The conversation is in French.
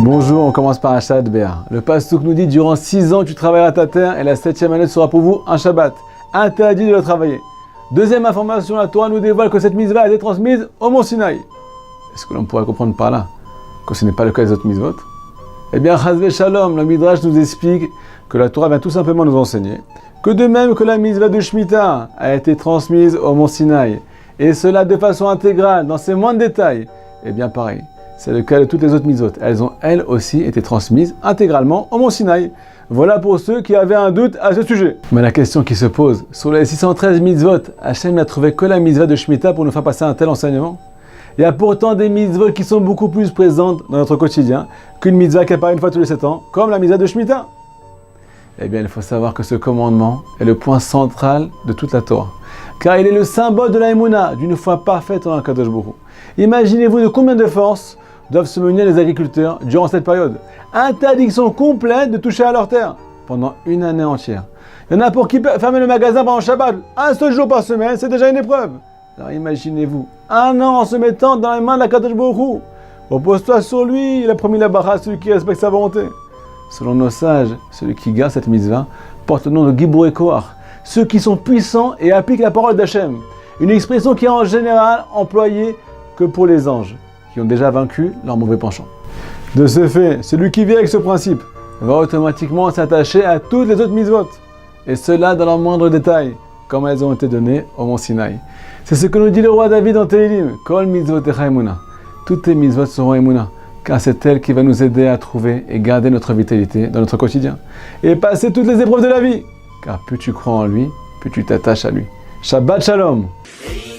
Bonjour, on commence par un Shabbat Béar. Le Passouk nous dit, durant 6 ans tu travailleras ta terre et la 7e année sera pour vous un Shabbat. Interdit de le travailler. Deuxième information, la Torah nous dévoile que cette mitzvah a été transmise au Mont Sinaï. Est-ce que l'on pourrait comprendre par là que ce n'est pas le cas des autres mitzvot? Eh bien, Chazve Shalom, le Midrash nous explique que la Torah vient tout simplement nous enseigner que de même que la mitzvah de Shemitah a été transmise au Mont Sinaï, et cela de façon intégrale, dans ses moindres détails, eh bien pareil, c'est le cas de toutes les autres mitzvot. Elles ont, elles aussi, été transmises intégralement au Mont Sinaï. Voilà pour ceux qui avaient un doute à ce sujet. Mais la question qui se pose, sur les 613 mitzvot, Hachem n'a trouvé que la mitzvah de Shemitah pour nous faire passer un tel enseignement? Il y a pourtant des mitzvot qui sont beaucoup plus présentes dans notre quotidien qu'une mitzvah qui apparaît une fois tous les 7 ans, comme la mitzvah de Shemitah. Eh bien, il faut savoir que ce commandement est le point central de toute la Torah, car il est le symbole de la Emouna, d'une foi parfaite en Akadosh Baruch Hu. Imaginez-vous de combien de forces doivent se munir les agriculteurs durant cette période. Interdiction complète de toucher à leur terre pendant une année entière. Il y en a pour qui fermer le magasin pendant Shabbat, un seul jour par semaine, c'est déjà une épreuve. Alors imaginez-vous, un an en se mettant dans les mains de la Kadosh Baruch Hu. Repose-toi sur lui, il a promis la baraque à celui qui respecte sa volonté. Selon nos sages, celui qui garde cette mitzvah porte le nom de Gibour et Koach, ceux qui sont puissants et appliquent la parole d'Hachem, une expression qui est en général employée que pour les anges, qui ont déjà vaincu leur mauvais penchant. De ce fait, celui qui vit avec ce principe va automatiquement s'attacher à toutes les autres mitzvot, et cela dans leurs moindres détails, comme elles ont été données au Mont Sinaï. C'est ce que nous dit le roi David dans Tehillim, Kol mitzvotecha emuna. Toutes tes mitzvot seront emuna, car c'est elle qui va nous aider à trouver et garder notre vitalité dans notre quotidien, et passer toutes les épreuves de la vie, car plus tu crois en lui, plus tu t'attaches à lui. Shabbat Shalom. Hey,